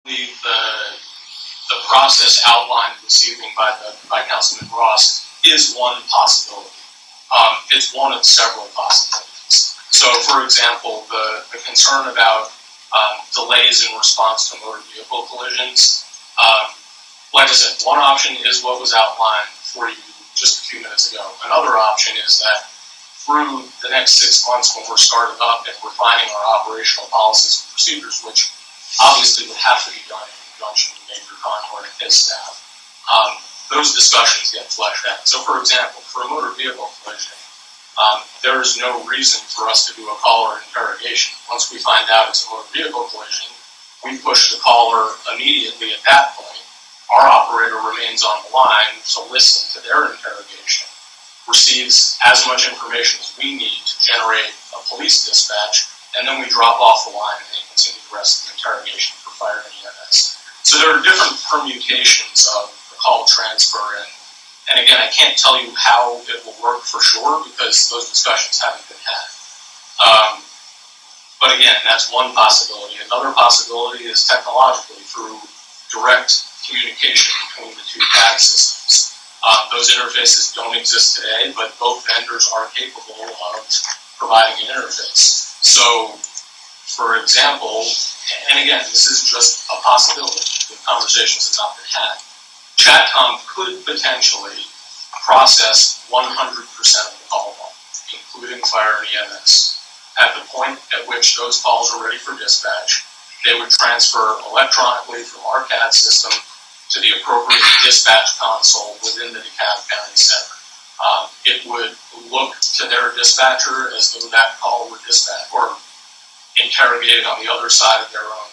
The process outlined this evening by Councilman Ross is one possibility. It's one of several possibilities. So, for example, the concern about delays in response to motor vehicle collisions. Like I said, one option is what was outlined for you just a few minutes ago. Another option is that through the next 6 months, when we're starting up and refining our operational policies and procedures, which obviously would have to be done in conjunction with Major Conroy and his staff, those discussions get fleshed out. So, for example, for a motor vehicle collision, there is no reason for us to do a caller interrogation. Once we find out it's a motor vehicle collision, we push the caller immediately at that point. Our operator remains on the line to listen to their interrogation, receives as much information as we need to generate a police dispatch, and then we drop off the line and they continue the rest of the interrogation for fire and EMS. So there are different permutations of the call transfer, and again, I can't tell you how it will work for sure because those discussions haven't been had. But again, that's one possibility. Another possibility is technologically through direct communication between the two CAD systems. Those interfaces don't exist today, but both vendors are capable of providing an interface. So, for example, and again, this is just a possibility, the conversations have not been had. ChatComm could potentially process 100% of the call volume, including fire and EMS. At the point at which those calls are ready for dispatch, they would transfer electronically from our CAD system to the appropriate dispatch console within the DeKalb County Center. It would look to their dispatcher as though that call were dispatched or interrogated on the other side of their own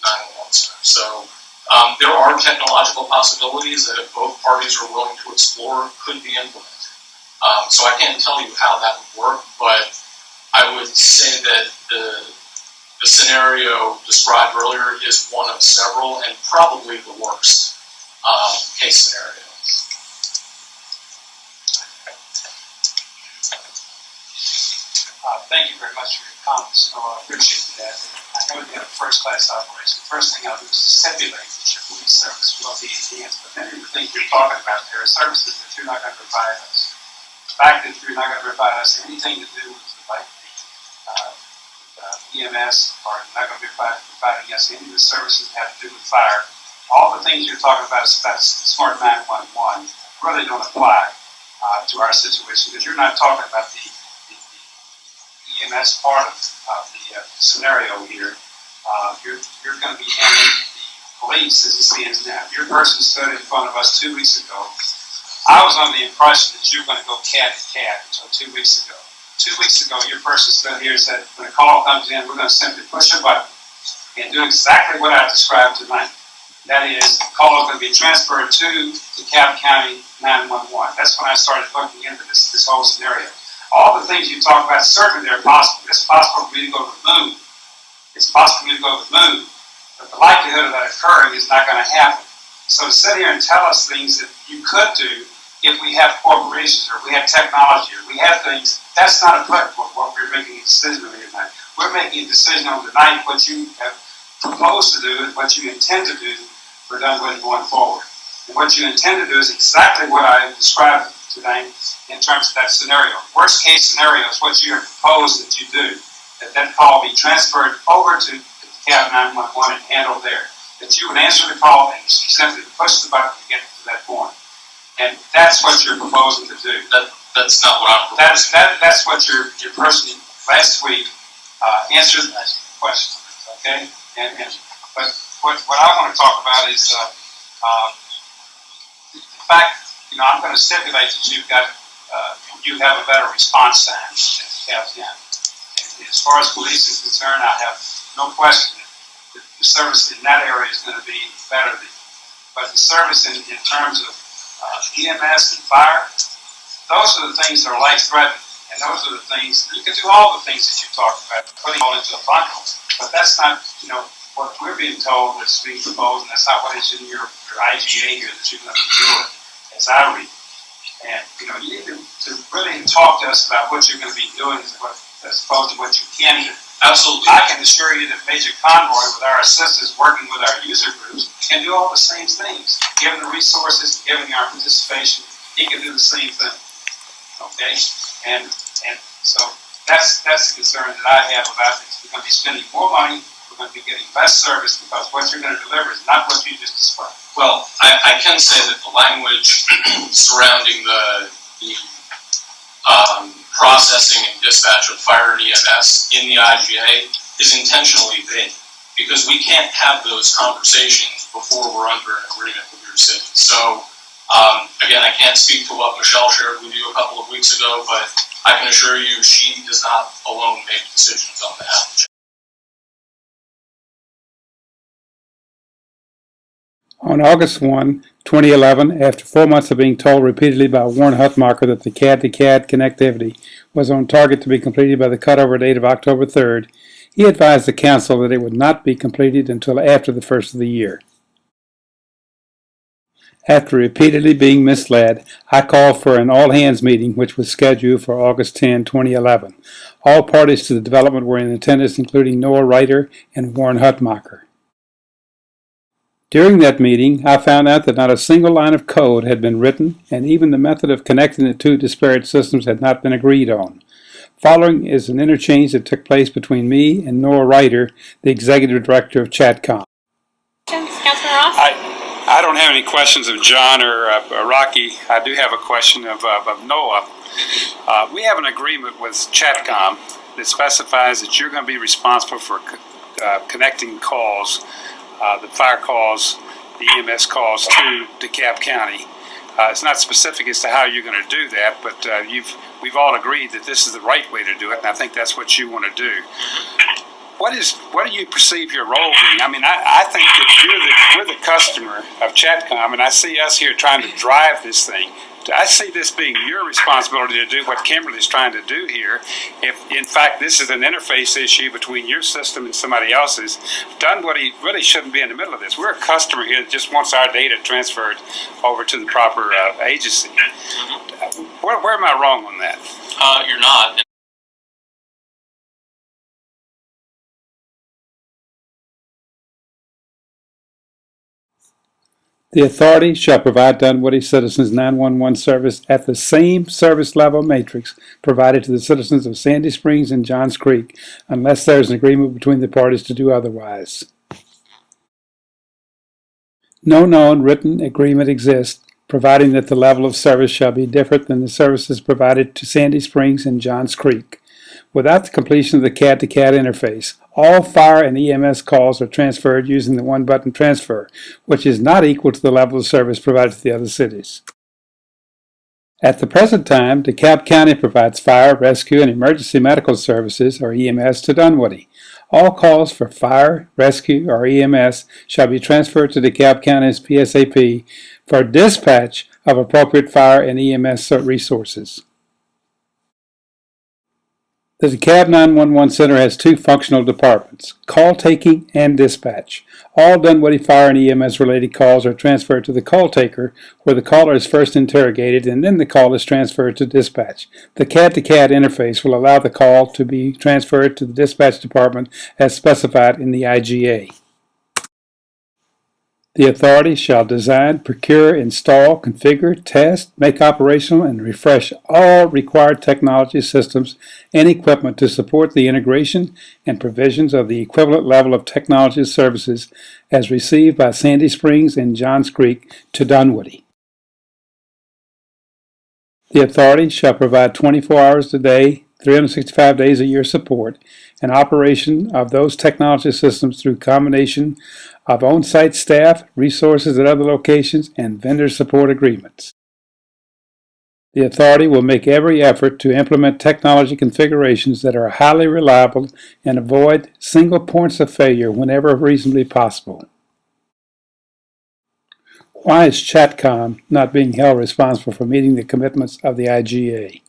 911 center. So there are technological possibilities that if both parties are willing to explore could be implemented. So I can't tell you how that would work, but I would say that the scenario described earlier is one of several and probably the worst case scenario. Thank you very much for your comments. So I appreciate that. I know we have a first-class operation. The first thing I'll do is stipulate that your police service will be enhanced. But many of the things you're talking about there are services that you're not going to provide us. The fact that you're not going to provide us anything to do with like EMS or not going to be providing us any of the services that have to do with fire. All the things you're talking about, Smart 911, really don't apply to our situation because you're not talking about the EMS part of the scenario here. You're going to be handling the police as it stands now. Your person stood in front of us 2 weeks ago. I was under the impression that you were going to go CAD-to-CAD until 2 weeks ago. 2 weeks ago, your person stood here and said, when a call comes in, we're going to simply push a button and do exactly what I described tonight. That is, the call is going to be transferred to DeKalb County 911. That's when I started looking into this whole scenario. All the things you talk about, certainly they're possible. It's possible for me to go to the moon. It's possible for me to go to the moon. But the likelihood of that occurring is not going to happen. So to sit here and tell us things that you could do if we have corporations or we have technology or we have things, that's not applicable to what we're making a decision on tonight. We're making a decision on tonight what you have proposed to do and what you intend to do for Dunwoody going forward. And what you intend to do is exactly what I described today in terms of that scenario. Worst case scenario is what you have proposed that you do. That call be transferred over to the CAD 911 and handled there. That you would answer the call and simply push the button to get to that point. And that's what you're proposing to do. That's not what I'm proposing. That's what your person last week answered that question. Okay? But what I want to talk about is the fact, I'm going to stipulate that you have a better response time than you have now. And as far as police is concerned, I have no question that the service in that area is going to be better than. But the service in terms of EMS and fire, those are the things that are life-threatening. And those are the things, you can do all the things that you talked about, putting all into a bundle. But that's not, what we're being told that's being proposed, and that's not what is in your IGA here that you're going to be doing, as I read. And, you need to really talk to us about what you're going to be doing as opposed to what you can do. Absolutely. I can assure you that Major Conroy, with our assistants working with our user groups, can do all the same things. Given the resources, given our participation, he can do the same thing. Okay? And so that's the concern that I have about this. We're going to be spending more money, we're going to be getting less service because what you're going to deliver is not what you just described. Well, I can say that the language surrounding the processing and dispatch of fire and EMS in the IGA is intentionally vague, because we can't have those conversations before we're under an agreement with your city. So, again, I can't speak to what Michelle shared with you a couple of weeks ago, but I can assure you she does not alone make decisions on behalf of. On August 1, 2011, after 4 months of being told repeatedly by Warren Hutmacher that the CAD-to-CAD connectivity was on target to be completed by the cutover date of October 3rd, he advised the Council that it would not be completed until after the first of the year. After repeatedly being misled, I called for an all-hands meeting which was scheduled for August 10, 2011. All parties to the development were in attendance, including Noah Reiter and Warren Hutmacher. During that meeting, I found out that not a single line of code had been written, and even the method of connecting the two disparate systems had not been agreed on. Following is an interchange that took place between me and Noah Reiter, the Executive Director of ChatComm. Councilman Ross? I don't have any questions of John or Rocky. I do have a question of Noah. We have an agreement with ChatComm that specifies that you're going to be responsible for connecting calls, the fire calls, the EMS calls to DeKalb County. It's not specific as to how you're going to do that, but we've all agreed that this is the right way to do it, and I think that's what you want to do. What do you perceive your role being? I mean, I think that we're the customer of ChatComm, and I see us here trying to drive this thing. I see this being your responsibility to do what Kimberly's trying to do here. If, in fact, this is an interface issue between your system and somebody else's, Dunwoody really shouldn't be in the middle of this. We're a customer here that just wants our data transferred over to the proper agency. Where am I wrong on that? You're not. The authority shall provide Dunwoody citizens 911 service at the same service level matrix provided to the citizens of Sandy Springs and Johns Creek, unless there is an agreement between the parties to do otherwise. No known written agreement exists providing that the level of service shall be different than the services provided to Sandy Springs and Johns Creek. Without the completion of the CAD-to-CAD interface, all fire and EMS calls are transferred using the one-button transfer, which is not equal to the level of service provided to the other cities. At the present time, DeKalb County provides fire, rescue, and emergency medical services, or EMS, to Dunwoody. All calls for fire, rescue, or EMS shall be transferred to DeKalb County's PSAP for dispatch of appropriate fire and EMS resources. The DeKalb 911 Center has two functional departments, call taking and dispatch. All Dunwoody fire and EMS related calls are transferred to the call taker, where the caller is first interrogated and then the call is transferred to dispatch. The CAD-to-CAD interface will allow the call to be transferred to the dispatch department as specified in the IGA. The authority shall design, procure, install, configure, test, make operational, and refresh all required technology systems and equipment to support the integration and provisions of the equivalent level of technology services as received by Sandy Springs and Johns Creek to Dunwoody. The authority shall provide 24 hours a day, 365 days a year support and operation of those technology systems through combination of on-site staff, resources at other locations, and vendor support agreements. The authority will make every effort to implement technology configurations that are highly reliable and avoid single points of failure whenever reasonably possible. Why is ChatComm not being held responsible for meeting the commitments of the IGA?